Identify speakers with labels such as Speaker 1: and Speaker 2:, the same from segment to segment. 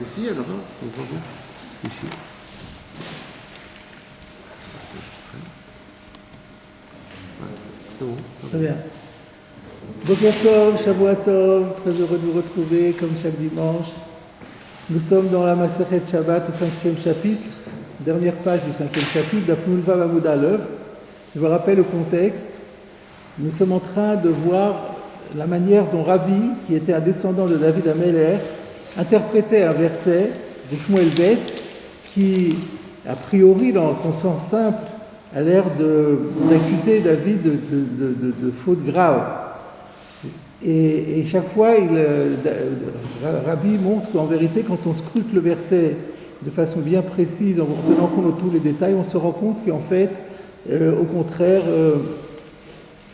Speaker 1: Ici, alors, on voit bien. Ici. C'est bon.
Speaker 2: Très bien. Boker Tov, Shavua Tov, très heureux de vous retrouver comme chaque dimanche. Nous sommes dans la Masechet Shabbat au 5e chapitre, dernière page du 5e chapitre, d'Afnul Vav Amud Aleph. Je vous rappelle le contexte. Nous sommes en train de voir la manière dont Rabbi, qui était un descendant de David Améler, interprétait un verset de Shmuel Bet qui, a priori, dans son sens simple, a l'air d'accuser David de faute grave. Et chaque fois, Rabbi montre qu'en vérité, quand on scrute le verset de façon bien précise, en tenant compte de tous les détails, on se rend compte qu'en fait, au contraire,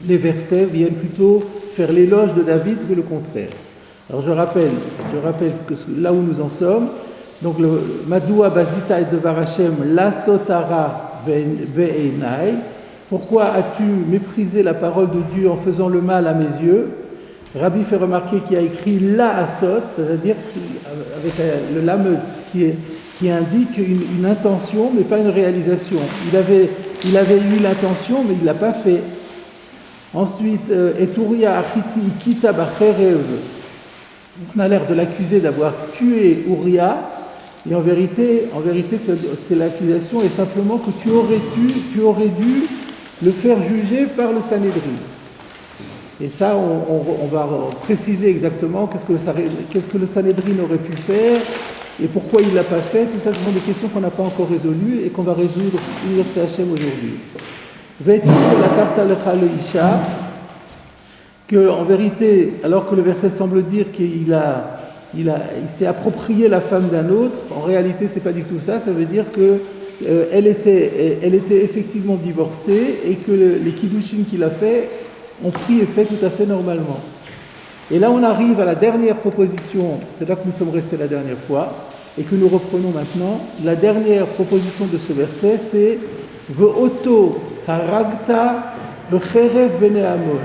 Speaker 2: les versets viennent plutôt faire l'éloge de David que le contraire. Alors je rappelle que là où nous en sommes, donc le Madoua Bazita et Devar Hashem la Sotara Be'enai, pourquoi as-tu méprisé la parole de Dieu en faisant le mal à mes yeux? Rabbi fait remarquer qu'il a écrit la Asot, c'est-à-dire avec le lamed qui indique une intention mais pas une réalisation. Il avait eu l'intention mais il ne l'a pas fait. Ensuite, Eturia Achiti Kita Bacherev, on a l'air de l'accuser d'avoir tué Uria, et en vérité c'est l'accusation est simplement que tu aurais dû le faire juger par le Sanhédrin. Et ça, on va préciser exactement qu'est-ce que le Sanhédrin aurait pu faire et pourquoi il ne l'a pas fait. Tout ça, ce sont des questions qu'on n'a pas encore résolues et qu'on va résoudre l'Université Hachem aujourd'hui. V'etir la carte al-Kha le-Isha, que en vérité, alors que le verset semble dire qu'il s'est approprié la femme d'un autre, en réalité, c'est pas du tout ça. Ça veut dire que elle était effectivement divorcée et que les kiddushin qu'il a fait ont pris effet tout à fait normalement. Et là, on arrive à la dernière proposition, c'est là que nous sommes restés la dernière fois, et que nous reprenons maintenant. La dernière proposition de ce verset, c'est « Ve'oto haragta becherev bene Amon ».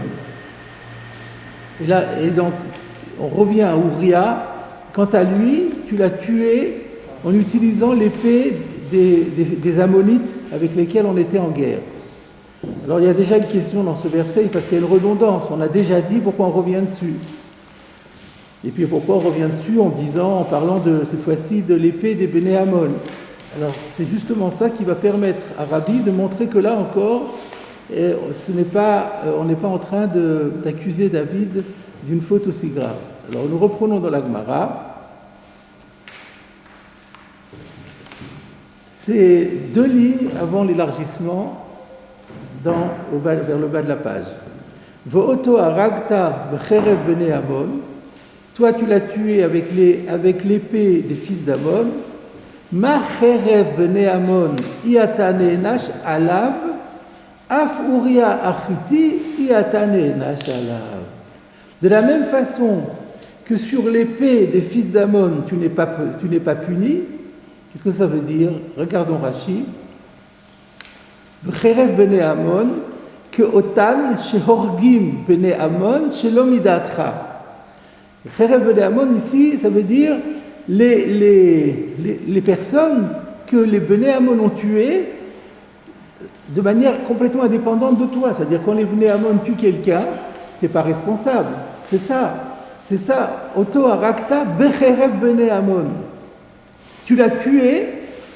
Speaker 2: Et donc, on revient à Uria. Quant à lui, tu l'as tué en utilisant l'épée des Ammonites avec lesquels on était en guerre. Alors il y a déjà une question dans ce verset parce qu'il y a une redondance. On a déjà dit pourquoi on revient dessus. Et puis pourquoi on revient dessus en parlant cette fois-ci de l'épée des Béné Ammon. Alors c'est justement ça qui va permettre à Rabbi de montrer que là encore, on n'est pas en train d'accuser David d'une faute aussi grave. Alors nous reprenons dans la Gemara. C'est 2 lignes avant l'élargissement vers le bas de la page. Vo'oto haragta becherev bene Ammon. Toi tu l'as tué avec l'épée des fils d'Ammon. Ma cherev bene Ammon iatane nash alav. Af Uria achiti iatane nash alav. De la même façon que sur l'épée des fils d'Ammon tu n'es pas puni. Qu'est-ce que ça veut dire? Regardons Rashi. B'cherev bene Ammon, que otan shehorgim bene Ammon shelo midatra. B'cherev bene Ammon ici, ça veut dire les personnes que les bene Ammon ont tuées de manière complètement indépendante de toi. C'est-à-dire quand les bene Ammon tuent quelqu'un, tu n'es pas responsable. C'est ça. Oto harakta b'cherev bene Ammon. Tu l'as tué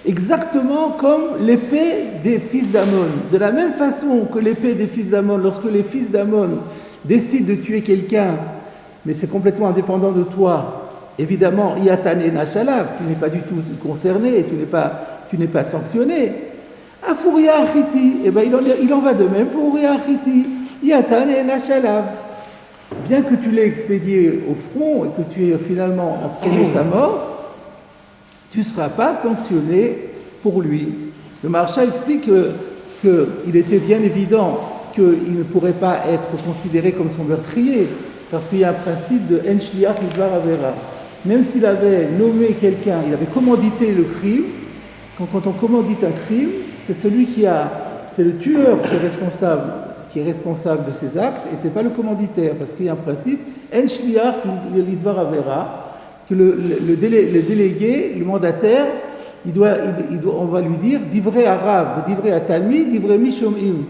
Speaker 2: exactement comme l'épée des fils d'Ammon. De la même façon que l'épée des fils d'Ammon, lorsque les fils d'Ammon décident de tuer quelqu'un, mais c'est complètement indépendant de toi, évidemment, Iatane Nachalav, tu n'es pas du tout concerné, tu n'es pas sanctionné. Afuria Achiti, eh bien il en va de même pour Uria Achiti, Iatane Nachalav. Bien que tu l'aies expédié au front et que tu aies finalement entraîné sa mort, tu ne seras pas sanctionné pour lui. Le Maharsha explique qu'il était bien évident qu'il ne pourrait pas être considéré comme son meurtrier, parce qu'il y a un principe de En Shliach Midvar Avera. Même s'il avait nommé quelqu'un, il avait commandité le crime, quand on commandite un crime, c'est le tueur qui est responsable de ses actes, et ce n'est pas le commanditaire, parce qu'il y a un principe En Shliach Midvar Avera. que le délégué, le mandataire, on va lui dire divrei arav, divrei atalmid, divrei mishomim.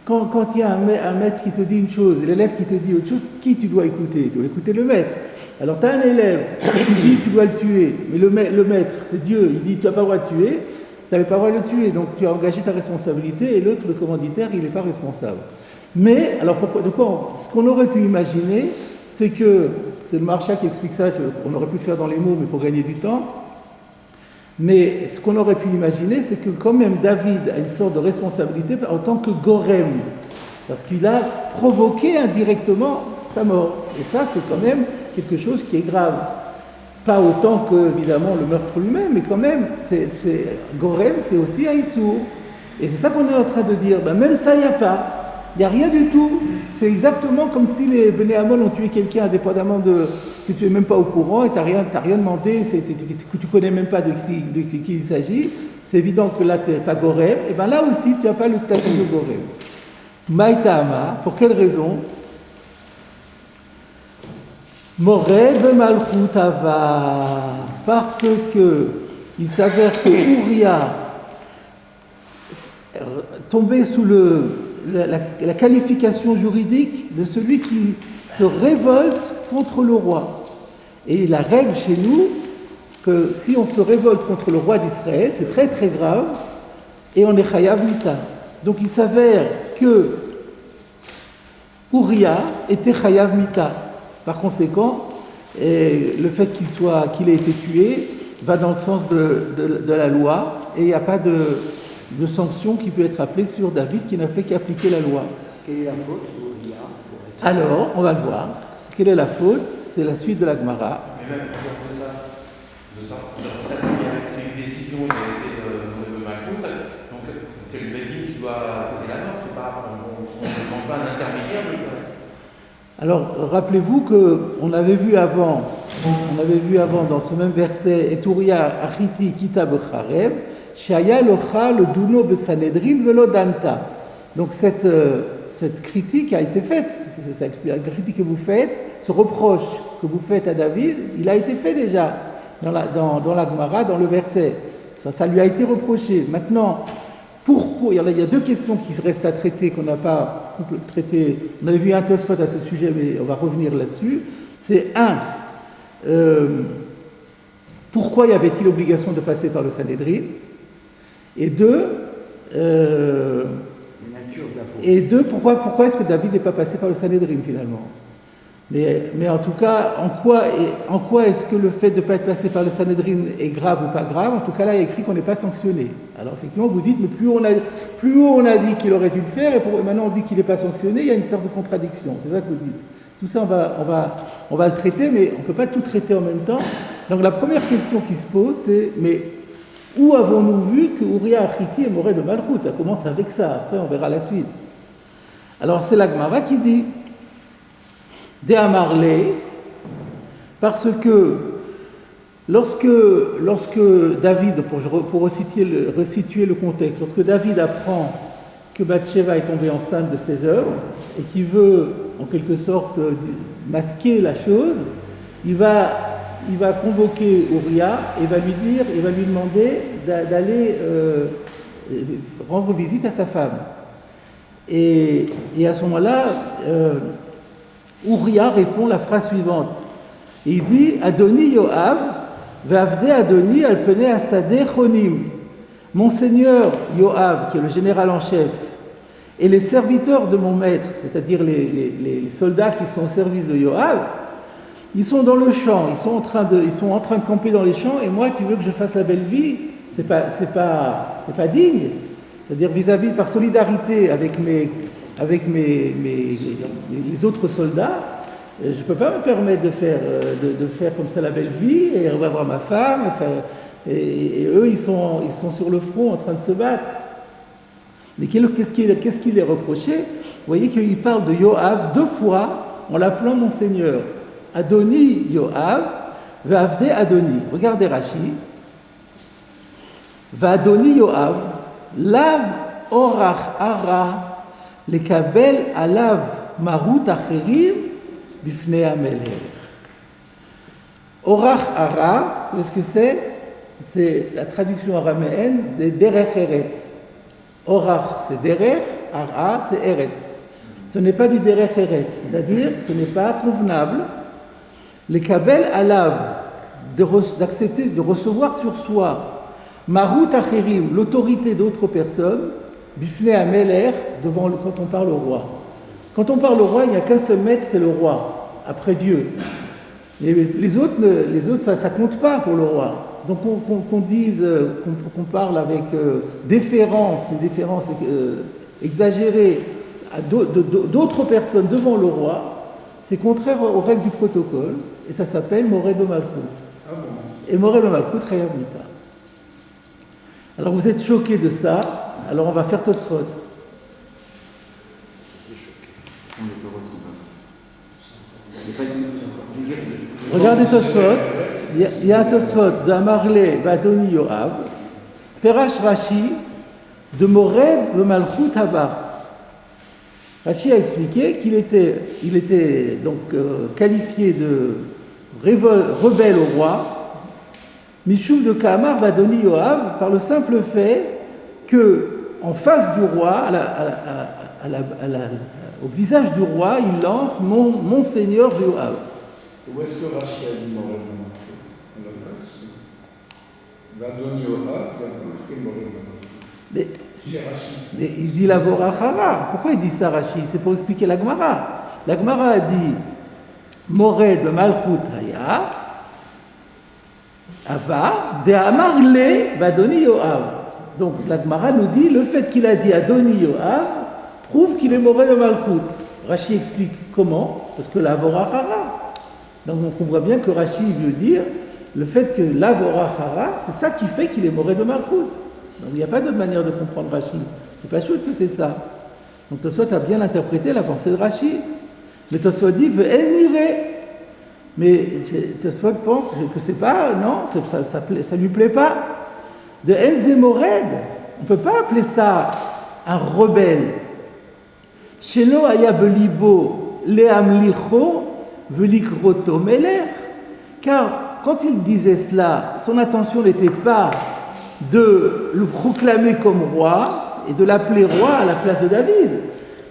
Speaker 2: Quand il y a un maître qui te dit une chose et l'élève qui te dit autre chose, qui tu dois écouter? Tu dois écouter le maître. Alors tu as un élève qui dit tu dois le tuer, mais le maître, c'est Dieu, il dit tu n'as pas le droit de tuer, tu n'avais pas le droit de le tuer, donc tu as engagé ta responsabilité et l'autre, le commanditaire, il n'est pas responsable. Mais, alors ce qu'on aurait pu imaginer, c'est que, c'est le Maharsha qui explique ça, on aurait pu le faire dans les mots, mais pour gagner du temps, mais ce qu'on aurait pu imaginer, c'est que quand même David a une sorte de responsabilité en tant que Gorem, parce qu'il a provoqué indirectement sa mort. Et ça, c'est quand même quelque chose qui est grave. Pas autant que, évidemment, le meurtre lui-même, mais quand même, Gorem, c'est aussi un Issour. Et c'est ça qu'on est en train de dire. Ben, même ça, il n'y a pas. Il n'y a rien du tout. C'est exactement comme si les Béné Amon ont tué quelqu'un indépendamment que tu n'es même pas au courant et tu n'as rien demandé, que tu ne connais même pas de qui il s'agit. C'est évident que là, tu n'es pas Gorem. Et bien là aussi, tu n'as pas le statut de Gorem. Maïtama, pour quelle raison? Mored Malchut Ava, parce que il s'avère que Ouria tombait sous la qualification juridique de celui qui se révolte contre le roi. Et la règle chez nous, que si on se révolte contre le roi d'Israël, c'est très très grave, et on est chayav mita. Donc il s'avère que Ouria était chayav mita. Par conséquent, le fait qu'il ait été tué va dans le sens de la loi, et il n'y a pas de sanction qui peut être appelée sur David qui n'a fait qu'appliquer la loi.
Speaker 3: Quelle est la faute d'Ouria?
Speaker 2: Alors, on va le voir. Quelle est la faute? C'est la suite de la Gemara.
Speaker 4: Mais même de ça, c'est une décision qui a été de Malchut, donc c'est le Bédine qui doit poser la norme, on ne demande pas un intermédiaire de le faire.
Speaker 2: Alors, rappelez-vous qu'on avait vu avant dans ce même verset, et Ouria achiti kitab chareb, shaya locha le duno besanedrin velo danta. Donc cette critique a été faite, la critique que vous faites, ce reproche que vous faites à David, il a été fait déjà dans la Gemara, dans le verset. Ça lui a été reproché. Maintenant, pourquoi? Il y a deux questions qui restent à traiter, qu'on n'a pas traitées. On avait vu un Tosfot à ce sujet, mais on va revenir là-dessus. C'est pourquoi y avait-il obligation de passer par le Sanhédrin? Et deux, pourquoi est-ce que David n'est pas passé par le Sanhédrin finalement? Mais en tout cas, en quoi est-ce que le fait de ne pas être passé par le Sanhédrin est grave ou pas grave? En tout cas, là, il y a écrit qu'on n'est pas sanctionné. Alors, effectivement, vous dites, mais plus haut on a dit qu'il aurait dû le faire, et maintenant on dit qu'il n'est pas sanctionné, il y a une sorte de contradiction. C'est ça que vous dites. Tout ça, on va le traiter, mais on ne peut pas tout traiter en même temps. Donc, la première question qui se pose, c'est, mais où avons-nous vu que Ouria Achiti est moré de Malchut? Ça commence avec ça, après on verra la suite. Alors, c'est la Gemara qui dit De Amarle, parce que lorsque David, pour resituer le contexte, lorsque David apprend que Bathsheba est tombée enceinte de ses œuvres et qu'il veut en quelque sorte masquer la chose, il va convoquer Ouria et va lui demander d'aller rendre visite à sa femme. Et à ce moment-là, Ouria répond la phrase suivante. Il dit Adoni Yoav, Vavde Adoni Alpene Asade Chonim. Mon seigneur Yoav, qui est le général en chef, et les serviteurs de mon maître, c'est-à-dire les soldats qui sont au service de Yoav, ils sont dans le champ, ils sont en train de camper dans les champs, et moi, tu veux que je fasse la belle vie? C'est pas digne. C'est-à-dire vis-à-vis, par solidarité avec les autres soldats, je ne peux pas me permettre de faire comme ça la belle vie et revoir ma femme. Et eux, ils sont sur le front en train de se battre. Mais qu'est-ce qu'il est reproché? Vous voyez qu'il parle de Yoav deux fois en l'appelant mon seigneur. Adoni Yoav, Vavde Adoni. Regardez Rashi. Va Adoni Yoav, Lav Orach Ara, Lekabel Alav Marut Acherim, Bifnei Amelech. Orach Hara, vous savez ce que c'est? C'est la traduction araméenne de Derech Eretz. Orach, c'est Derech, Hara, c'est Eretz. Ce n'est pas du Derech Eretz, c'est-à-dire que ce n'est pas convenable. Les Kabel Alav, d'accepter, de recevoir sur soi, Marut Acherim, l'autorité d'autres personnes, Bifne Ameler, quand on parle au roi. Quand on parle au roi, il n'y a qu'un seul maître, c'est le roi, après Dieu. Les autres, ça ne compte pas pour le roi. Donc qu'on dise, qu'on parle avec déférence, une déférence exagérée à d'autres personnes devant le roi, c'est contraire aux règles du protocole, et ça s'appelle Moré de Malkout.
Speaker 3: Ah bon.
Speaker 2: Et Moré de Malkout, Chayav Mita. Alors vous êtes choqués de ça, alors on va faire Tosfot.
Speaker 1: On est heureux de ça.
Speaker 2: Regardez Tosfot, il y a un Tosfot d'Amarlé Vadoni Yoav, Perash Rashi, de Mored le Malchut Hava. Rashi a expliqué qu'il était donc qualifié de rebelle au roi, Mishum de Kamar Vadoni Yoav, par le simple fait que, en face du roi, au visage du roi, il lance mon seigneur Yoav.
Speaker 3: Où est-ce que Rachid a dit Morel va donner au Rav, il y a marqué Morel.
Speaker 2: Mais il dit la Vorachara. Pourquoi il dit ça, Rashi? C'est pour expliquer la Gemara. La Gemara a dit Mored le Malchut Haya, Ava, de Amarle Badoni Yoav. Donc la Gemara nous dit le fait qu'il a dit Adoni Yoav prouve qu'il est Mored le Malchut. Rashi explique comment? Parce que la Vorachara. Donc on voit bien que Rashi veut dire le fait que la Vorachara, c'est ça qui fait qu'il est Mored le Malchut. Donc il n'y a pas d'autre manière de comprendre Rashi. C'est pas chouette que c'est ça. Donc Tosfot a bien interprété la pensée de Rashi. Mais Tosfot dit Ve'enire. Mais Tosfot pense que c'est pas, non, ça lui plaît pas. De Enze Mored, on ne peut pas appeler ça un rebelle. Shelo aya belibo leamlicho velikroto meler. Car quand il disait cela, son intention n'était pas de le proclamer comme roi et de l'appeler roi à la place de David.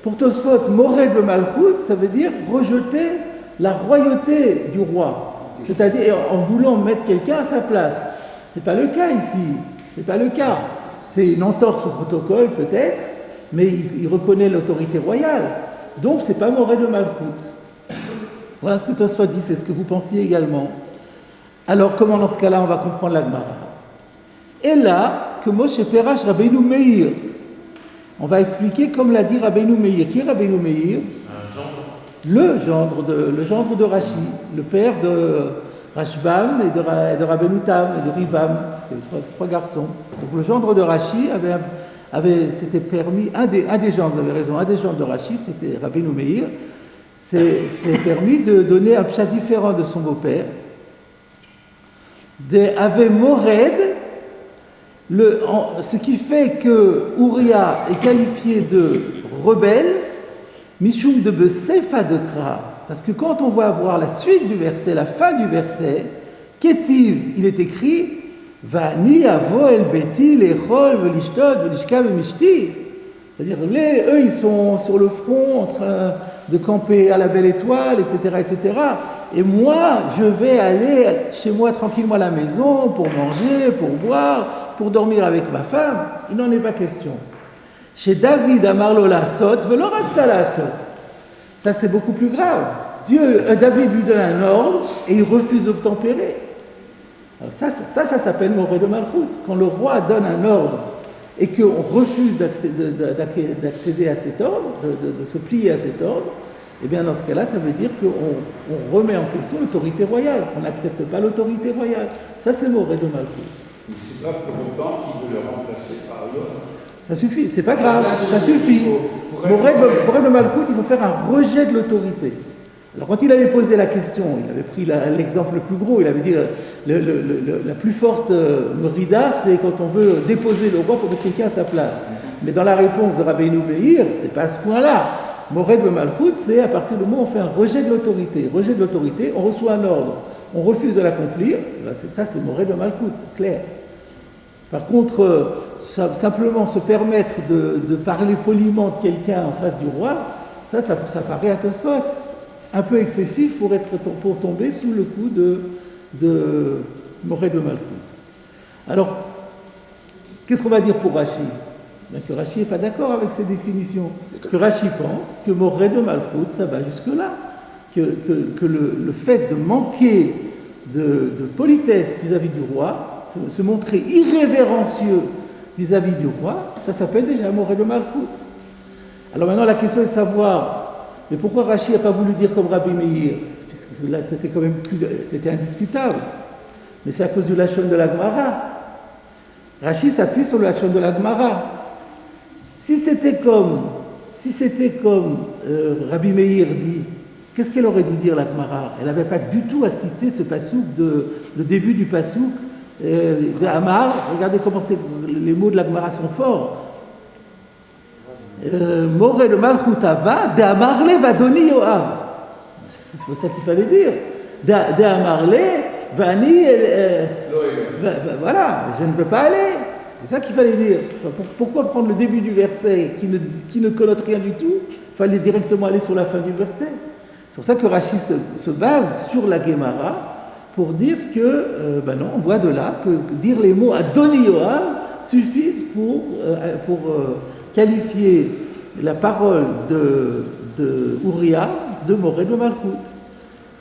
Speaker 2: Pour Tosfot, Mored le Malchut, ça veut dire rejeter la royauté du roi. C'est-à-dire en voulant mettre quelqu'un à sa place. Ce n'est pas le cas ici. C'est pas le cas. C'est une entorse au protocole peut-être, mais il reconnaît l'autorité royale. Donc c'est pas Mored le Malchut. Voilà ce que Tosfot dit, c'est ce que vous pensiez également. Alors comment dans ce cas-là on va comprendre la Gemara? Et là, que Moshe Perash Rabbeinu Meir, on va expliquer comme l'a dit Rabbeinu Meir. Qui est Rabbeinu Meir? Le gendre de Rashi, le père de Rashbam et de Rabbeinu Tam et de Rivam, trois garçons. Donc le gendre de Rashi s'était permis, un des gendres, vous avez raison, un des gendres de Rashi, c'était Rabbeinu Meir, s'est permis de donner un pshat différent de son beau-père. Avait Mored, ce qui fait que Uriah est qualifié de rebelle, Mishum de Besefa de Kra, parce que quand on va voir la suite du verset, la fin du verset, Ketiv, il est écrit Vani avo el beti lechol velishtot velishka vemishti. C'est-à-dire, eux, ils sont sur le front en train de camper à la belle étoile, etc., etc. Et moi, je vais aller chez moi tranquillement à la maison pour manger, pour boire, pour dormir avec ma femme. Il n'en est pas question. Chez David, Amarlo la sot, veloratsa la sot. Ça, c'est beaucoup plus grave. David lui donne un ordre et il refuse d'obtempérer. Alors ça s'appelle Mored le Malchut. Quand le roi donne un ordre et qu'on refuse d'accéder à cet ordre, de se plier à cet ordre, eh bien dans ce cas-là, ça veut dire qu'on remet en question l'autorité royale. On n'accepte pas l'autorité royale. Ça, c'est Mored le Malchut.
Speaker 3: Mais c'est pas pour autant qu'il veut le remplacer par l'autre.
Speaker 2: Ça suffit, c'est pas grave, ça suffit. Pour le Malchut, il faut faire un rejet de l'autorité. Alors quand il avait posé la question, il avait pris l'exemple le plus gros, il avait dit la plus forte merida, c'est quand on veut déposer le roi pour mettre quelqu'un à sa place. Mais dans la réponse de Rabbeinu Meir, c'est pas à ce point-là. Mored le Malchut, c'est à partir du moment où on fait un rejet de l'autorité. Rejet de l'autorité, on reçoit un ordre. on refuse de l'accomplir, ben ça c'est Moré de Malkout, c'est clair. Par contre, simplement se permettre de parler poliment de quelqu'un en face du roi, ça paraît à Tosfot un peu excessif pour tomber sous le coup de Moré de Malkout. Alors, qu'est-ce qu'on va dire pour Rashi? Ben, que Rashi n'est pas d'accord avec ces définitions. Que Rashi pense que Moré de Malkout, ça va jusque-là. Que le fait de manquer de politesse vis-à-vis du roi, se montrer irrévérencieux vis-à-vis du roi, ça s'appelle déjà Moré de Malkout. Alors maintenant, la question est de savoir, mais pourquoi Rashi n'a pas voulu dire comme Rabbi Meir? Puisque là, c'était quand même c'était indiscutable. Mais c'est à cause du Lachon de la Gemara. Rashi s'appuie sur le Lachon de la Gemara. Si c'était comme Rabbi Meir dit, qu'est-ce qu'elle aurait dû dire la Gemara? Elle n'avait pas du tout à citer ce pasouk, le début du pasouk de Amar. Regardez comment les mots de la Gemara sont forts. Moré de Malchoutava, de Amarle va donner Yoam. C'est ça qu'il fallait dire. De Amarle, Vani, voilà, je ne veux pas aller. C'est ça qu'il fallait dire. Pourquoi prendre le début du verset qui ne connote rien du tout? Il fallait directement aller sur la fin du verset. C'est pour ça que Rashi se base sur la Gemara pour dire que, non, on voit de là que dire les mots Adoni Yoam suffisent pour qualifier la parole de Uriah de Moré de Malkout.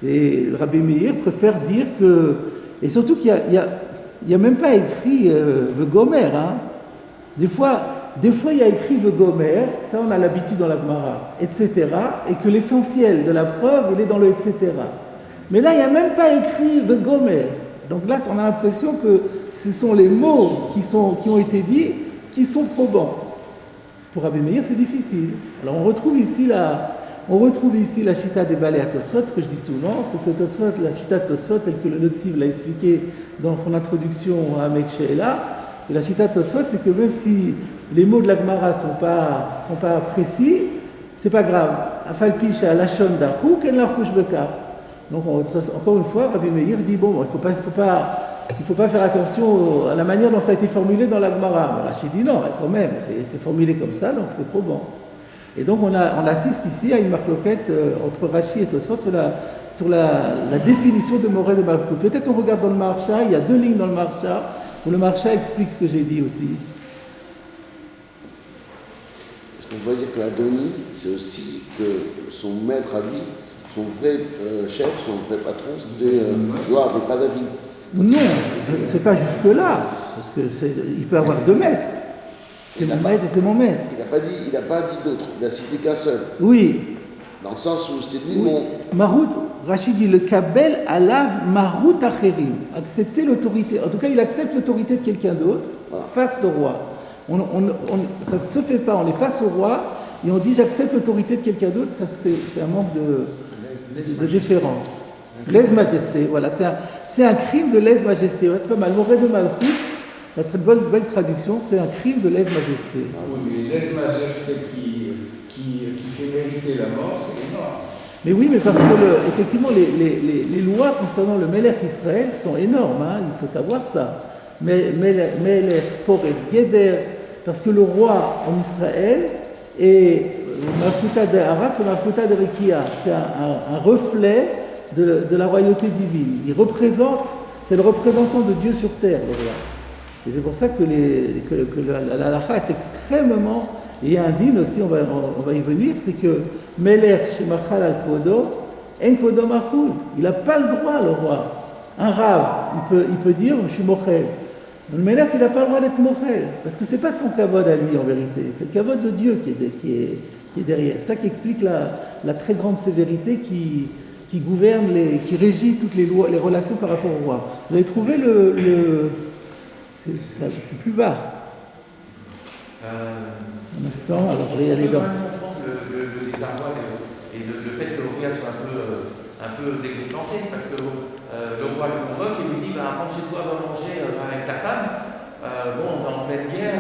Speaker 2: Et Rabbi Meir préfère dire que, et surtout qu'il n'y a même pas écrit le Gomer. Hein. Des fois, il y a écrit le Gomer, ça on a l'habitude dans la Gemara, etc. Et que l'essentiel de la preuve, il est dans le etc. Mais là, il n'y a même pas écrit le Gomer. Donc là, on a l'impression que ce sont les mots qui ont été dits qui sont probants. Pour Rabbi Meir, c'est difficile. Alors on retrouve ici la chita des balais à Tosfot. Ce que je dis souvent, c'est que Tosfot, la chita de Tosfot, telle que le Notziv l'a expliqué dans son introduction à Mek She'ela, et la chita de Tosfot, c'est que même si les mots de la Gemara sont pas précis, c'est pas grave. Afalpish à lachon d'arkou, ken l'arkouch bekar. Donc encore une fois, Rabbi Meir dit bon, il faut pas faire attention à la manière dont ça a été formulé dans la Gemara. Mais Rashi dit non, quand même, c'est formulé comme ça, donc c'est probant. Et donc on assiste ici à une marloquette entre Rashi et Tosfot sur la définition de Moré de Malkout. Peut-être on regarde dans le Maharsha, il y a 2 lignes dans le Maharsha, où le Maharsha explique ce que j'ai dit aussi.
Speaker 5: Est-ce qu'on peut dire que Adoni, c'est aussi que son maître à lui, son vrai chef, son vrai patron, c'est Yoav et pas David?
Speaker 2: Non, c'est pas jusque-là, parce qu'il peut avoir 2 maîtres. C'est mon maître et c'est mon maître.
Speaker 5: Il n'a pas dit d'autre, il a cité qu'un seul.
Speaker 2: Oui.
Speaker 5: Dans le sens où c'est lui
Speaker 2: Oui. Marout, Rachid dit le Kabel alav Marout acherim. Accepter l'autorité. En tout cas, il accepte l'autorité de quelqu'un d'autre face au roi. Ça ne se fait pas, on est face au roi et on dit j'accepte l'autorité de quelqu'un d'autre, ça c'est un manque de déférence. Lèse-majesté, voilà, c'est un crime de lèse-majesté. Ouais, c'est pas mal. Moré de Malkout, la très belle traduction, c'est un crime de lèse-majesté.
Speaker 3: Ah oui, mais lèse-majesté qui fait mériter la mort, c'est énorme.
Speaker 2: Mais oui, mais parce que effectivement, les lois concernant le Melech Israël sont énormes, hein, il faut savoir ça. Melech Poretz Geder, parce que le roi en Israël est Malchuta de Harak ou Malchuta de Rekia, c'est un reflet de la royauté divine. C'est le représentant de Dieu sur terre, le roi. Et c'est pour ça que la halakha est extrêmement, et indigne aussi, on va y venir, c'est que Melech Shemachal al Kvodo, En Kvodo Machul, il n'a pas le droit, le roi. Un rave, il peut dire je suis mochel. Le Melech, il n'a pas le droit d'être mochel, parce que c'est pas son kavod à lui en vérité, c'est le kavod de Dieu qui est derrière. C'est ça qui explique la très grande sévérité qui gouverne, qui régit toutes les lois, les relations par rapport au roi. Vous avez trouvé c'est plus bas. Un instant, alors je vais y aller dans.
Speaker 4: Le désarroi et le fait que le roi soit un peu décontenancé, parce que le roi le convoque et lui dit rentre chez toi, va manger avec ta femme. On est en pleine guerre,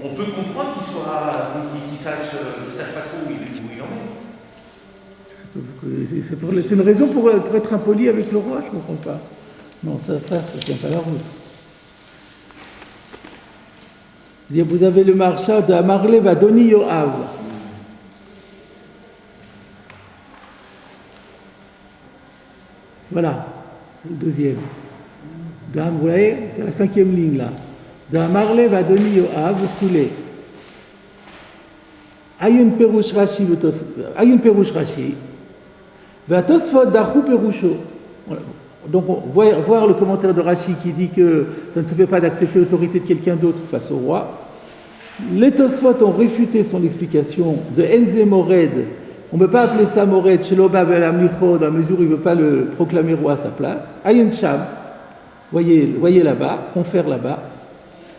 Speaker 4: on peut comprendre qu'il sache pas trop où il en est.
Speaker 2: C'est une raison pour être impoli avec le roi, je ne comprends pas. Non, ça ne tient pas la route. Vous avez le marcha de Amarle Vadoni Yoav. Voilà, c'est le deuxième. Vous voyez, c'est la 5e ligne là. De Amarle Vadoni Yoav, vous coulez. Ayun Perush Rashi. Vatosfot Dachu Perusho. Donc, voir le commentaire de Rashi qui dit que ça ne se fait pas d'accepter l'autorité de quelqu'un d'autre face au roi. Les Tosfot ont réfuté son explication de Enze Mored. On ne peut pas appeler ça Mored chez l'Obab el Amlicho dans la mesure où il ne veut pas le proclamer roi à sa place. Ayen Sham, voyez là-bas, confère là-bas.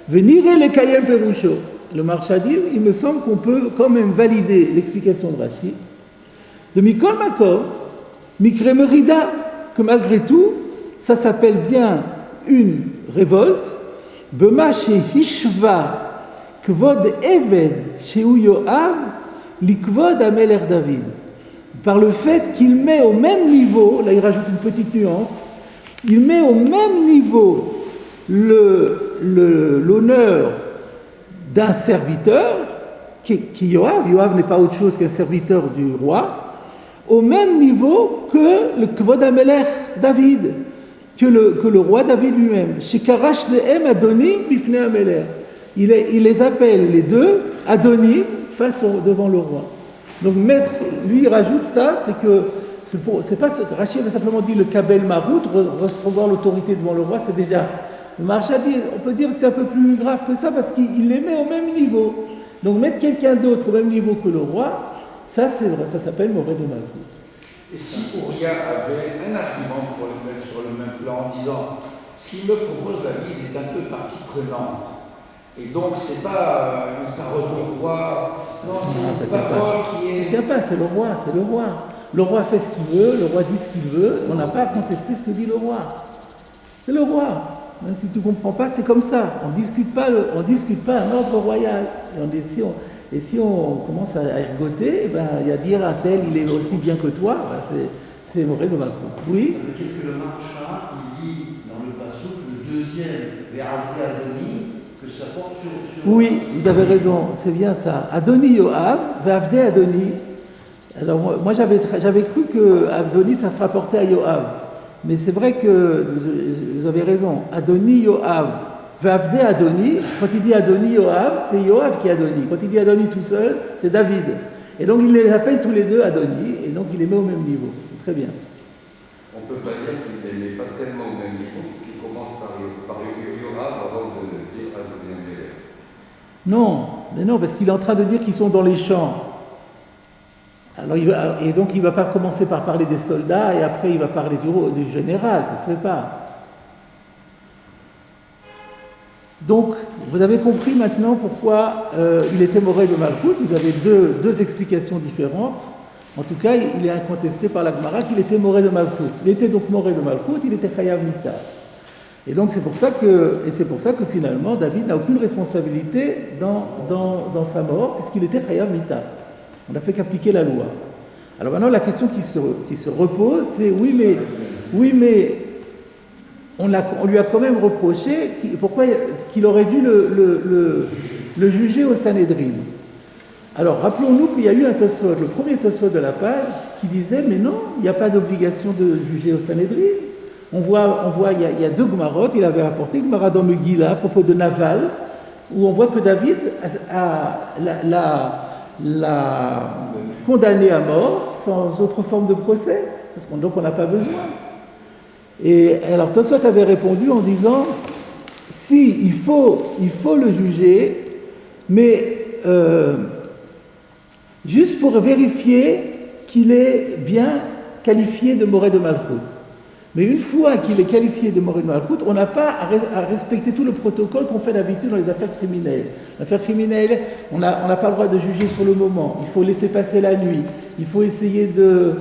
Speaker 2: Venir les Kayem Perusho. Le Marsha dit, il me semble qu'on peut quand même valider l'explication de Rashi. De Mikol Makom, Mikre Merida, que malgré tout, ça s'appelle bien une révolte. Bema chez Hishva, Kvod Eved, chez Yoav, Likvod Ameler David. Par le fait qu'il met au même niveau, là il rajoute une petite nuance, il met au même niveau l'honneur d'un serviteur, qui Yoav. Yoav n'est pas autre chose qu'un serviteur du roi, au même niveau que le Kvod Ameler David, que le roi David lui-même. Chez Karash Lehem Adonim Bifne Ameler. Il les appelle les deux Adonim devant le roi. Donc maître, lui, il rajoute ça, c'est que c'est pas Rachid avait simplement dit le Kabel Marout, recevoir l'autorité devant le roi, c'est déjà. Le Maharsha dit, on peut dire que c'est un peu plus grave que ça parce qu'il les met au même niveau. Donc mettre quelqu'un d'autre au même niveau que le roi, ça s'appelle Moré de Malkout.
Speaker 3: Et si Ouria avait un argument pour le mettre sur le même plan en disant ce qu'il me propose David est un peu partie prenante. Et donc c'est pas une parole du roi, non, c'est une parole qui est.
Speaker 2: Ça tient pas, c'est le roi. Le roi fait ce qu'il veut, le roi dit ce qu'il veut, on n'a pas à contester ce que dit le roi. C'est le roi. Même si tu ne comprends pas, c'est comme ça. On ne discute pas un ordre royal. Et si on commence à ergoter, il y a dire à tel, il est aussi bien que toi, c'est Moré de Malkout. Oui.
Speaker 6: Qu'est-ce que le Maharsha, il dit dans le Passouk, le deuxième, Ve'avde Adoni, que ça porte sur...
Speaker 2: Oui, vous avez raison, c'est bien ça. Adoni Yoav, Ve'avde Adoni. Alors moi j'avais cru que Adoni, ça se rapportait à Yoav. Mais c'est vrai que vous avez raison. Adoni Yoav, Ve'avde Adoni, quand il dit Adoni Yoav, c'est Yoav qui est Adoni. Quand il dit Adoni tout seul, c'est David. Et donc il les appelle tous les deux Adoni, et donc il les met au même niveau. Très bien.
Speaker 1: On ne peut pas dire qu'il ne les met pas tellement au même niveau qu'il commence par Yoav avant de dire Adoni Ameler.
Speaker 2: Non, mais non, parce qu'il est en train de dire qu'ils sont dans les champs. Alors et donc il ne va pas commencer par parler des soldats et après il va parler du général, ça ne se fait pas. Donc vous avez compris maintenant pourquoi il était Moré de Malkout. Vous avez deux explications différentes. En tout cas, il est incontesté par la Gemara qu'il était Moré de Malkout. Il était donc Moré de Malkout, il était Chayav Mita. Et donc c'est pour ça que finalement David n'a aucune responsabilité dans sa mort puisqu'il était Chayav Mita. On n'a fait qu'appliquer la loi. Alors maintenant, la question qui se repose, c'est oui, mais on lui a quand même reproché qu'il aurait dû le juger au Sanhédrin. Alors rappelons-nous qu'il y a eu un Tosfot, le premier Tosfot de la page, qui disait mais non, il n'y a pas d'obligation de juger au Sanhédrin. On voit, il y a deux Gemarot, il avait apporté une Gemara dans Megillah à propos de Naval, où on voit que David l'a condamné à mort sans autre forme de procès, parce donc on n'a pas besoin. Et alors Tosfot avait répondu en disant si il faut le juger, mais juste pour vérifier qu'il est bien qualifié de Moré de Malkout. Mais une fois qu'il est qualifié de Moré de Malkout, on n'a pas à respecter tout le protocole qu'on fait d'habitude dans les affaires criminelles. L'affaire criminelle, on n'a pas le droit de juger sur le moment. Il faut laisser passer la nuit. Il faut essayer de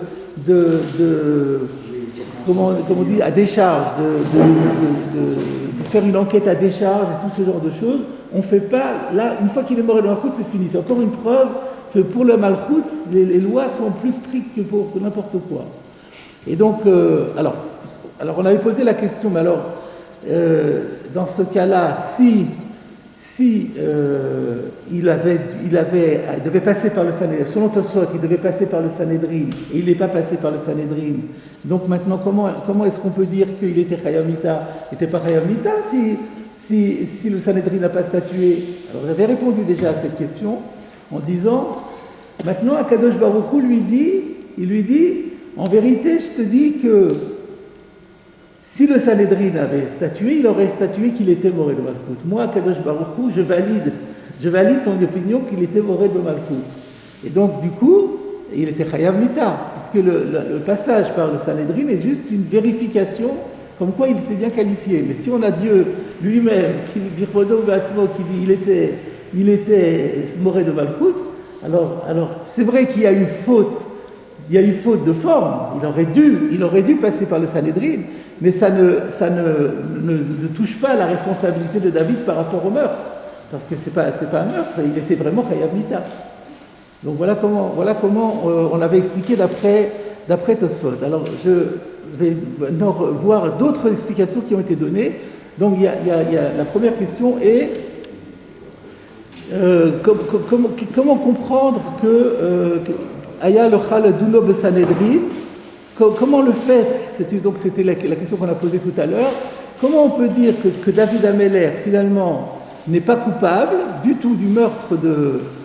Speaker 2: comment on dit, à décharge, de faire une enquête à décharge et tout ce genre de choses. On ne fait pas, là, une fois qu'il est Moré de Malkout, c'est fini. C'est encore une preuve que pour le Malchut, les lois sont plus strictes que pour n'importe quoi. Et donc, alors on avait posé la question, mais alors, dans ce cas-là, si il devait passer par le Sanhédrin, selon Tosfot, il devait passer par le Sanhédrin, et il n'est pas passé par le Sanhédrin, donc maintenant, comment est-ce qu'on peut dire qu'il était Chayav Mita? Il n'était pas Chayav Mita si le Sanhédrin n'a pas statué. Alors j'avais répondu déjà à cette question en disant, maintenant Akadosh Baruch Hu lui dit, en vérité, je te dis que si le Sanhédrin avait statué, il aurait statué qu'il était Moré de Malchut. Moi, Akadosh Baruch Hu, je valide ton opinion qu'il était Moré de Malchut. Et donc, du coup, il était Chayav Mita, puisque le passage par le Sanhédrin est juste une vérification comme quoi il était bien qualifié. Mais si on a Dieu lui-même, qui dit il était Moré de Malchut, alors c'est vrai qu'il y a eu faute. Il y a eu faute de forme. Il aurait dû passer par le Sanhédrin, mais ça ne touche pas à la responsabilité de David par rapport au meurtre, parce que c'est pas un meurtre. Il était vraiment Chayav Mita. Donc voilà comment on avait expliqué d'après Tosfot. Alors je vais maintenant voir d'autres explications qui ont été données. Donc il y a la première question est comment comprendre que Aya le Chal Duno Besanedrin, comment le fait, c'était la question qu'on a posée tout à l'heure, comment on peut dire que David Améler finalement n'est pas coupable du tout du meurtre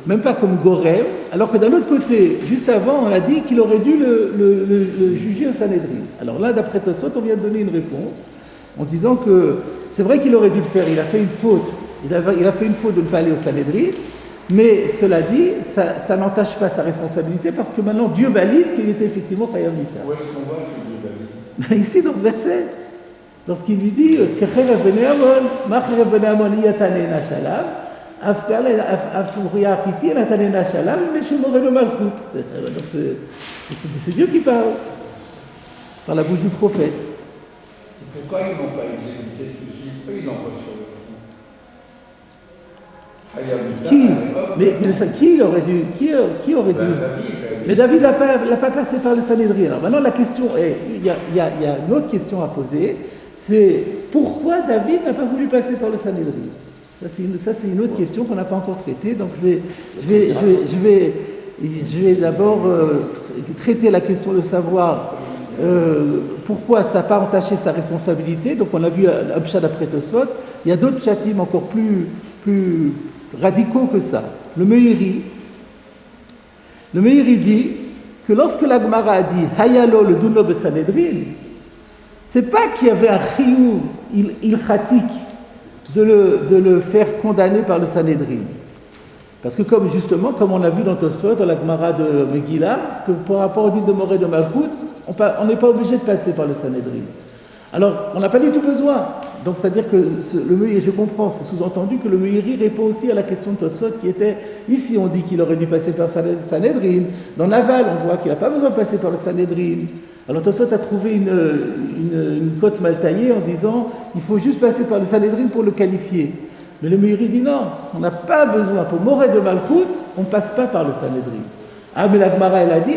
Speaker 2: même pas comme Gorem, alors que d'un autre côté, juste avant, on a dit qu'il aurait dû le juger au Sanhédrin. Alors là, d'après Tosfot, on vient de donner une réponse en disant que c'est vrai qu'il aurait dû le faire, il a fait une faute, il a fait une faute de ne pas aller au Sanhédrin, mais cela dit, ça n'entache pas sa responsabilité parce que maintenant Dieu valide qu'il était effectivement Chayav Mita.
Speaker 3: Où est-ce qu'on voit que Dieu valide?
Speaker 2: Ici, dans ce verset, lorsqu'il lui dit c'est Dieu qui parle par la bouche du prophète.
Speaker 3: Pourquoi ils n'ont pas exécuté tout de suite? Pourquoi ils l'envoient sur le front?
Speaker 2: Qui aurait dû
Speaker 3: David.
Speaker 2: Mais David l'a pas passé par le Sanhédrin. Alors maintenant la question est, il y a une autre question à poser, c'est pourquoi David n'a pas voulu passer par le Sanhédrin? Ça c'est une autre question qu'on n'a pas encore traitée. Donc je vais d'abord traiter la question de savoir pourquoi ça n'a pas entaché sa responsabilité. Donc on a vu un pshat d'après Tosfot. Il y a d'autres pshatim encore plus radicaux que ça. Le Meiri dit que lorsque la Gemara a dit Hayalo le Duno Besanedrin, c'est pas qu'il y avait un chiyuv ilchatik de le faire condamner par le Sanhédrin. Parce que comme on a vu dans Tosfot, dans la Gemara de Megillah, que par rapport au dit de Moré de Malchut, on n'est pas obligé de passer par le Sanhédrin. Alors, on n'a pas du tout besoin. Donc, c'est-à-dire que le Meiri, je comprends, c'est sous-entendu que le Meiri répond aussi à la question de Tosfot qui était, ici on dit qu'il aurait dû passer par le Sanhédrin, dans l'aval on voit qu'il n'a pas besoin de passer par le Sanhédrin. Alors Tosfot a trouvé une cote mal taillée en disant, il faut juste passer par le Sanhédrin pour le qualifier. Mais le Meiri dit non, on n'a pas besoin, pour Moré de Malchut, on ne passe pas par le Sanhédrin. Ah mais la Gemara elle a dit,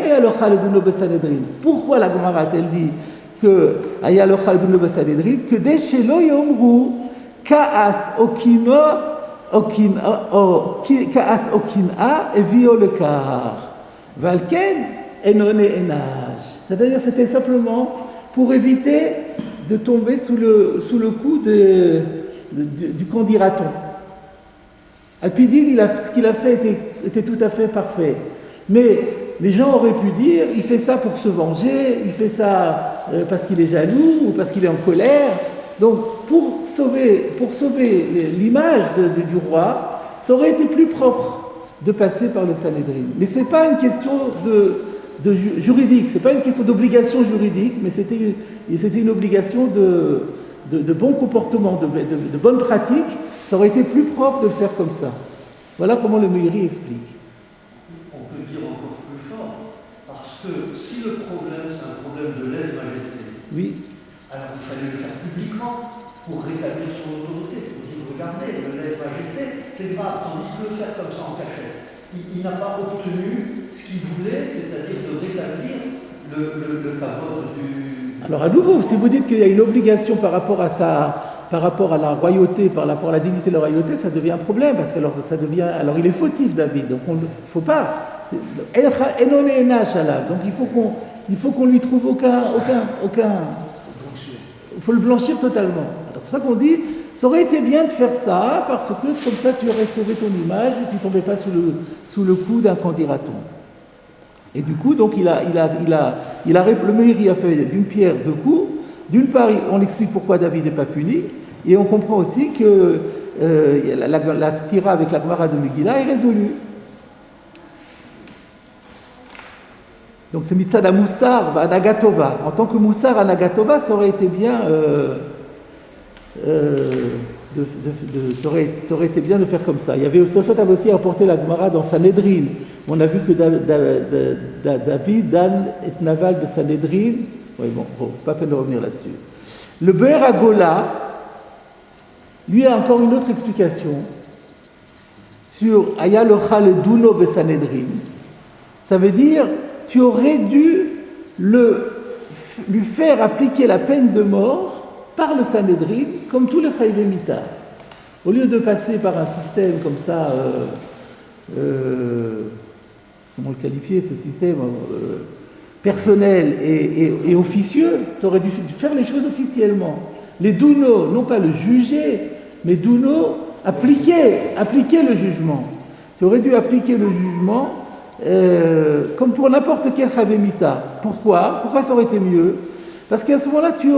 Speaker 2: pourquoi la Gemara a-t-elle dit que que des shelo yomru kaas okim'a evio le kar valken enone enage. C'est-à-dire c'était simplement pour éviter de tomber sous le coup du candidaton. Alpidine, ce qu'il a fait était tout à fait parfait. Mais les gens auraient pu dire, il fait ça pour se venger, il fait ça parce qu'il est jaloux ou parce qu'il est en colère. Donc, pour sauver l'image du roi, ça aurait été plus propre de passer par le Sanhédrin. Mais ce n'est pas une question juridique, ce n'est pas une question d'obligation juridique, mais c'était une obligation de bon comportement, de bonne pratique. Ça aurait été plus propre de le faire comme ça. Voilà comment le Meiri explique.
Speaker 6: On peut dire encore plus fort, parce que si le problème c'est un problème de lèse-majesté,
Speaker 2: oui.
Speaker 6: Alors il fallait le faire publiquement pour rétablir son autorité, pour dire regardez, le lèse-majesté, c'est grave, tandis que le faire comme ça en cachette, il n'a pas obtenu ce qu'il voulait, c'est-à-dire de rétablir le kavod du...
Speaker 2: Alors à nouveau, si vous dites qu'il y a une obligation par rapport à la royauté, par rapport à la dignité de la royauté, ça devient un problème, parce que alors il est fautif, David, donc il ne faut pas. Donc il faut qu'on lui trouve aucun. Il faut le blanchir totalement. C'est pour ça qu'on dit, ça aurait été bien de faire ça, parce que comme ça tu aurais sauvé ton image et tu ne tombais pas sous le coup d'un candidaton. Et du coup, donc le Meiri a fait d'une pierre deux coups. D'une part, on explique pourquoi David n'est pas puni, et on comprend aussi que la stira avec la Gemara de Megillah est résolue. Donc c'est Mitzad Moussar à Nagatova. En tant que Moussar à Nagatova, ça aurait été bien, ça aurait été bien de faire comme ça. Il y avait aussi apporté la Gemara dans Sanhedrin. On a vu que David, Dan et Naval de Sanhedrin. Oui, bon, c'est pas la peine de revenir là-dessus. Le Be'er Agola, lui a encore une autre explication sur Aya Locha le Duno be Sanhedrin. Ça veut dire, tu aurais dû lui faire appliquer la peine de mort par le Sanhedrin, comme tous les Chayvei Mita. Au lieu de passer par un système comme ça, comment le qualifier, ce système personnel et officieux, tu aurais dû faire les choses officiellement. Les Duno, non pas le juger, mais Duno, appliquer le jugement. Tu aurais dû appliquer le jugement comme pour n'importe quel Chayvei Mita. Pourquoi ça aurait été mieux? Parce qu'à ce moment-là, tu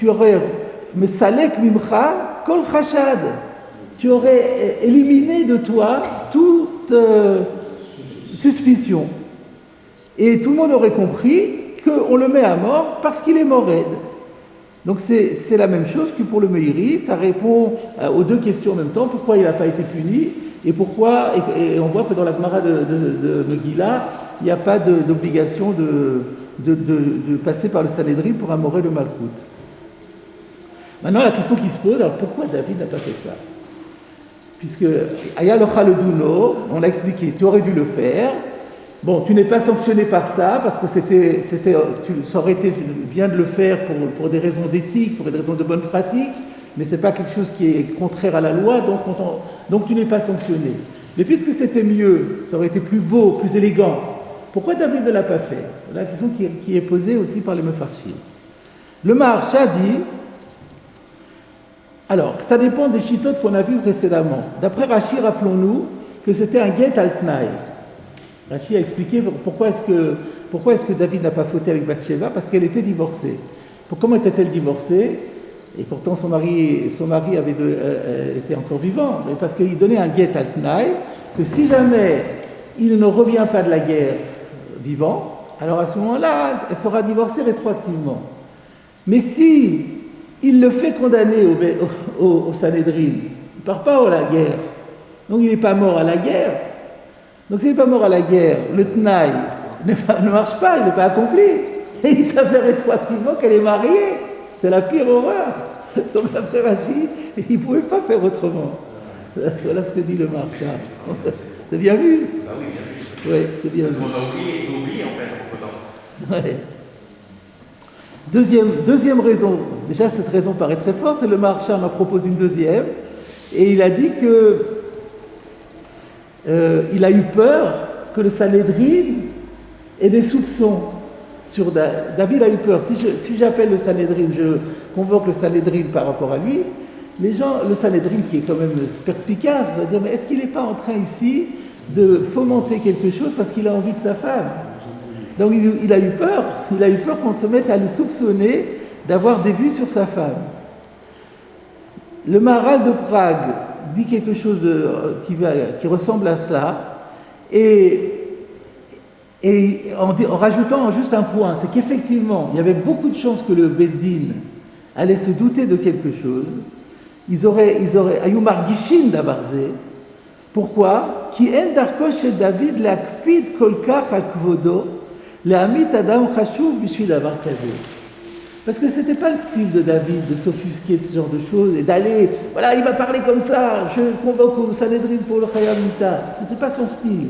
Speaker 2: aurais Mesalek Mimcha Kol Chashad. Tu aurais éliminé de toi toute suspicion. Et tout le monde aurait compris qu'on le met à mort parce qu'il est mored. Donc c'est la même chose que pour le Meiri, ça répond aux deux questions en même temps, pourquoi il n'a pas été puni, et pourquoi, et on voit que dans la Gemara de Megillah, il n'y a pas d'obligation de passer par le Sanhedrin pour amorer le Malkout. Maintenant, la question qui se pose, alors pourquoi David n'a pas fait ça? Puisque Aya Locha le Duno, on l'a expliqué, tu aurais dû le faire. Bon, tu n'es pas sanctionné par ça, parce que ça aurait été bien de le faire pour des raisons d'éthique, pour des raisons de bonne pratique, mais ce n'est pas quelque chose qui est contraire à la loi, donc tu n'es pas sanctionné. Mais puisque c'était mieux, ça aurait été plus beau, plus élégant, pourquoi David ne l'a pas fait? Voilà la question qui est posée aussi par les Mefarshim. Le Maharsha dit, alors, ça dépend des chitotes qu'on a vues précédemment. D'après Rashi, rappelons-nous que c'était un get al-tnaï. Rashi a expliqué pourquoi est-ce que David n'a pas fauté avec Bathsheba, parce qu'elle était divorcée. Comment était-elle divorcée? Et pourtant son mari était encore vivant, mais parce qu'il donnait un get al-tnaï, que si jamais il ne revient pas de la guerre vivant, alors à ce moment-là, elle sera divorcée rétroactivement. Mais si il le fait condamner au Sanhedrin, il ne part pas à la guerre, donc il n'est pas mort à la guerre. Donc s'il n'est pas mort à la guerre, le Tnaï ne marche pas, il n'est pas accompli. Et il s'avère rétroactivement qu'elle est mariée. C'est la pire horreur. Donc d'après Rashi, il ne pouvait pas faire autrement. Voilà ce que dit le Maharsha. C'est bien vu?
Speaker 4: Ça oui, bien vu.
Speaker 2: Oui, c'est bien vu.
Speaker 4: Parce qu'on a oublié en fait, entre-temps.
Speaker 2: Ouais. Deuxième raison, déjà cette raison paraît très forte, et le Maharsha en propose une deuxième, et il a dit que il a eu peur que le Sanhedrin ait des soupçons sur David a eu peur. Si j'appelle le Sanhedrin, je convoque le Sanhedrin par rapport à lui, les gens, le Sanhedrin qui est quand même perspicace, va dire mais est-ce qu'il n'est pas en train ici de fomenter quelque chose parce qu'il a envie de sa femme? Donc il a eu peur qu'on se mette à le soupçonner d'avoir des vues sur sa femme. Le Maharal de Prague dit quelque chose qui ressemble à cela, et en rajoutant juste un point, c'est qu'effectivement, il y avait beaucoup de chances que le Beddin allait se douter de quelque chose. Ils auraient Ayumar Gishin d'Abarzé. Pourquoi? Ki en darko chez David l'akpid kolkach al kvodo le'amit adam chashuv bishvil davar kazeh. Parce que c'était pas le style de David de s'offusquer de ce genre de choses et d'aller, voilà, il va parler comme ça, je convoque au Sanhédrin pour le Chayam Mita. C'était pas son style.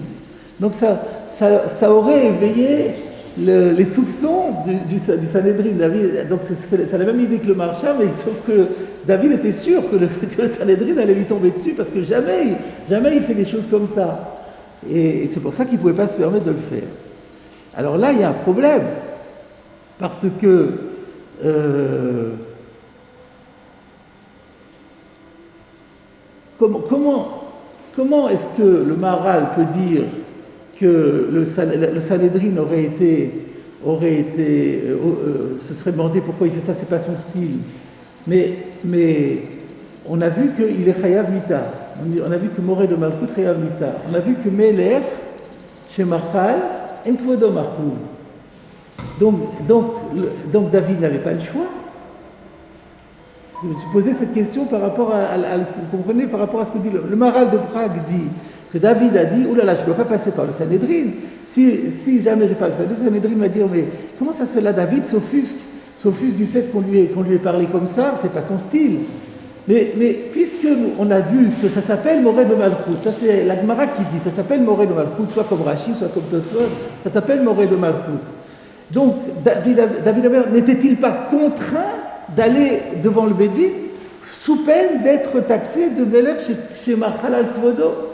Speaker 2: Donc ça aurait éveillé les soupçons du Sanhédrin. David, donc c'est la même idée que le marchand, mais sauf que David était sûr que le Sanhédrin allait lui tomber dessus parce que jamais il fait des choses comme ça. Et c'est pour ça qu'il ne pouvait pas se permettre de le faire. Alors là, il y a un problème. Parce que comment est-ce que le Maharal peut dire que le Sanhédrin se serait demandé pourquoi il fait ça, c'est pas son style. Mais on a vu qu'il est Chayav Mita. On a vu que Moré de Malchut Chayav Mita. On a vu que Melech, chez Machal, En Kvodo Malchut. Donc David n'avait pas le choix. Je me suis posé cette question par rapport vous comprenez, par rapport à ce que dit le Maharal de Prague dit que David a dit, oh là là, je ne dois pas passer par le Sanhédrin. Si jamais je passe le Sanhédrin va dire, mais comment ça se fait là, David s'offusque du fait qu'on lui ait parlé comme ça, c'est pas son style. Mais puisque on a vu que ça s'appelle Moré de Malchut, ça c'est la Gemara qui dit, ça s'appelle Moré de Malchut, soit comme Rashi, soit comme Tosfot, ça s'appelle Moré de Malchut. Donc David n'était-il pas contraint d'aller devant le Bédin sous peine d'être taxé de Melech chez Machal al-Kvodo?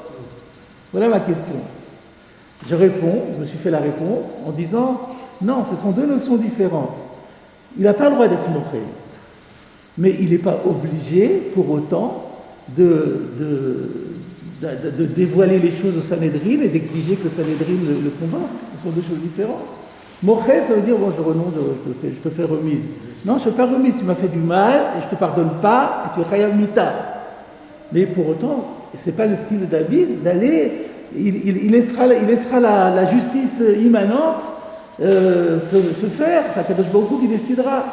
Speaker 2: Voilà ma question. Je me suis fait la réponse en disant non, ce sont deux notions différentes. Il n'a pas le droit d'être moché, mais il n'est pas obligé pour autant de dévoiler les choses au Sanhédrin et d'exiger que le Sanhédrin le convainque. Ce sont deux choses différentes. Moché, ça veut dire bon, je renonce, je te fais remise. Non, je ne fais pas remise, tu m'as fait du mal et je ne te pardonne pas et tu es Chayav Mita. Mais pour autant, ce n'est pas le style de David d'aller, il laissera la justice immanente se faire, enfin Kadosh Baruch Hu qui décidera.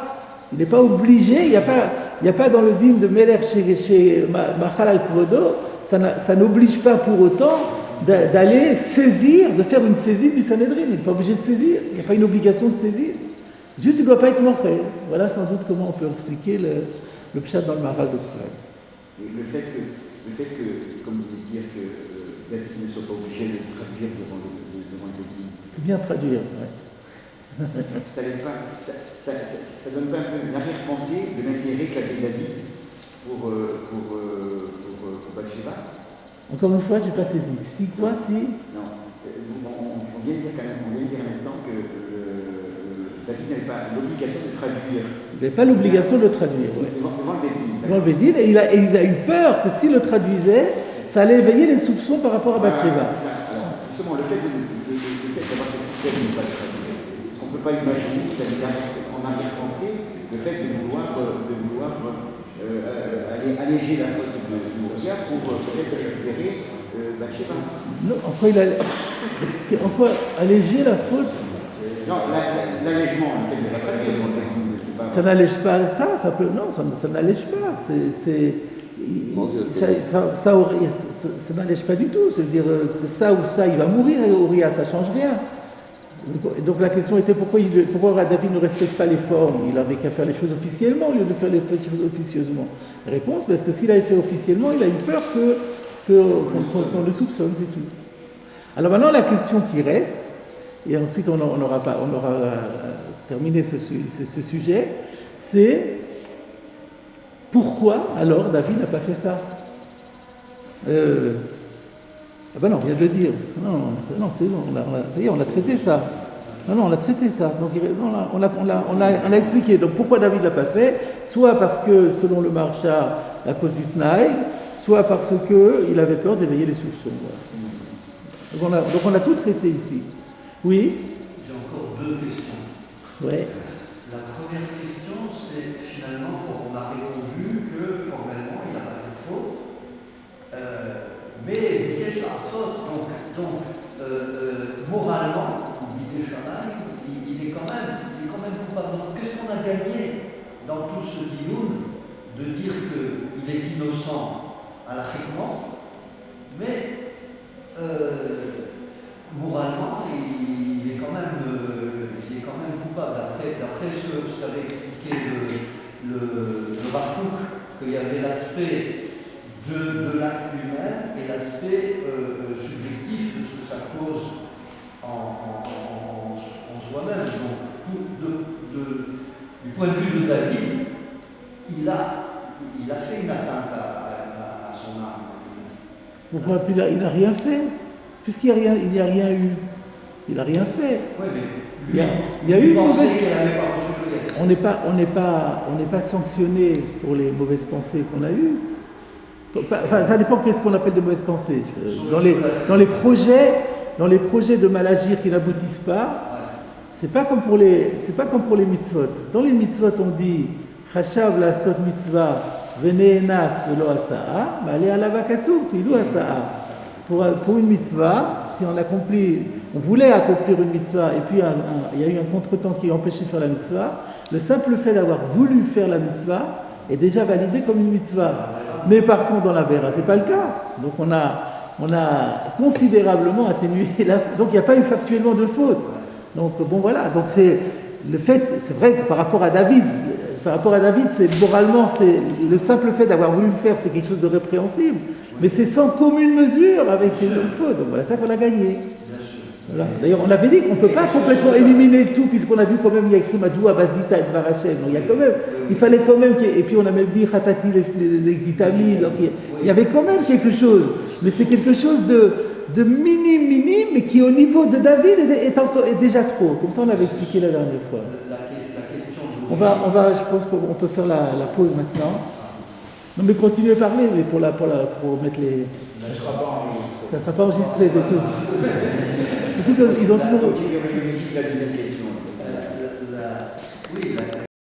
Speaker 2: Il n'est pas obligé, il n'y a pas dans le dîme de Melech chez Machal al-Kvodo, ça n'oblige pas pour autant d'aller saisir, de faire une saisine du Sanhédrin. Il n'est pas obligé de saisir, il n'y a pas une obligation de saisir. Juste, il ne doit pas être montré. Voilà sans doute comment on peut expliquer le pshat dans le Maharal de Prague.
Speaker 6: Et le fait que, comme vous dites, dire que David ne soit pas obligé de traduire devant le dîme.
Speaker 2: C'est bien traduire, oui.
Speaker 6: Ça donne pas un peu une arrière-pensée de l'intérêt qu'avait David pour Bathsheba?
Speaker 2: Encore une fois, je n'ai pas saisi. Si quoi, si?
Speaker 6: Non. On vient de dire à l'instant que David n'avait pas l'obligation de traduire.
Speaker 2: Il n'avait pas l'obligation de le traduire, oui.
Speaker 6: Devant le Bédine.
Speaker 2: Devant le Bédine, et il a eu peur que s'il le traduisait, ça allait éveiller les soupçons par rapport à Bathsheba.
Speaker 6: C'est ça. Alors, justement, le fait d'avoir cette système de ne pas le traduire, est-ce qu'on ne peut pas imaginer, en arrière-pensée, le fait de vouloir alléger la faute de Moria pour peut-être récupérer Bathsheba?
Speaker 2: Non, en quoi alléger la faute?
Speaker 6: Non, l'allègement, le fait de la traduire devant le Bédine.
Speaker 2: Ça n'allège pas ça peut, non, ça n'allège pas. Ça n'allège pas du tout. C'est-à-dire que ça ou ça, il va mourir, Uriah, ça ne change rien. Donc la question était pourquoi David ne respecte pas les formes? Il avait qu'à faire les choses officiellement au lieu de faire les choses officieusement. Réponse, parce que s'il avait fait officiellement, il a eu peur qu'on le soupçonne, c'est tout. Alors maintenant, la question qui reste, et ensuite on aura terminé ce sujet, c'est pourquoi alors David n'a pas fait ça? Ah ben non, on vient de le dire. Non, c'est bon, ça y est, on a traité ça. Non, on a traité ça. Donc on a expliqué. Donc pourquoi David ne l'a pas fait? Soit parce que, selon le Maharsha, à cause du Tnaï, soit parce qu'il avait peur d'éveiller les soupçons. Voilà. Donc on a tout traité ici. Oui?
Speaker 6: J'ai encore deux questions.
Speaker 2: Ouais.
Speaker 6: La première question, c'est finalement, on a répondu que formellement, il n'a pas fait de faute. Mais Bikesh Arsot, donc moralement, Bikesh Shamaï, il est quand même coupable. Donc qu'est-ce qu'on a gagné dans tout ce dioun de dire qu'il est innocent à la chikman, mais moralement, il est quand même coupable. d'après ce qu'avait expliqué le Bachouk, qu'il y avait l'aspect de l'acte lui-même et l'aspect subjectif de ce que ça cause en soi-même. Donc, du point de vue de David, il a fait une atteinte à son âme.
Speaker 2: Pourquoi il n'a rien fait? Puisqu'il n'y a rien eu. Il n'a rien fait.
Speaker 6: Oui, mais
Speaker 2: Il y a eu une mauvaise...
Speaker 6: qu'elle n'avait pas reçu le gâteau.
Speaker 2: On n'est pas sanctionné pour les mauvaises pensées qu'on a eues. Enfin, ça dépend qu'est-ce qu'on appelle de mauvaises pensées. Dans les projets de mal agir qui n'aboutissent pas, c'est pas comme pour les mitzvot. Dans les mitzvot, on dit Chashav la sot mitzvah veneenas velo asaa, mais allez à la vakatour, kilou asaa. Pour une mitzvah, si on voulait accomplir une mitzvah et puis il y a eu un contretemps qui empêchait de faire la mitzvah, le simple fait d'avoir voulu faire la mitzvah est déjà validé comme une mitzvah. Mais par contre, dans la Vera, c'est pas le cas. Donc on a considérablement atténué donc il n'y a pas eu factuellement de faute. Donc bon voilà, donc c'est vrai que par rapport à David, c'est moralement, c'est le simple fait d'avoir voulu le faire, c'est quelque chose de répréhensible, mais c'est sans commune mesure avec une faute. Donc voilà, ça qu'on a gagné. Voilà. D'ailleurs, on avait dit qu'on ne peut pas complètement éliminer tout, puisqu'on a vu quand même, il y a écrit Madou Abazita et Dvarachem. Donc il fallait quand même et puis on a même dit Khatati les Gitami. Donc il y avait quand même quelque chose, mais c'est quelque chose de minime, mais qui au niveau de David est déjà trop. Comme ça, on l'avait expliqué la dernière fois. Je pense qu'on peut faire la pause maintenant. Non, mais continuez à parler, mais pour mettre les.
Speaker 3: Ça ne sera pas enregistré.
Speaker 2: Ça ne sera pas enregistré, c'est tout. Surtout qu'ils ont toujours.
Speaker 6: La deuxième question. Oui,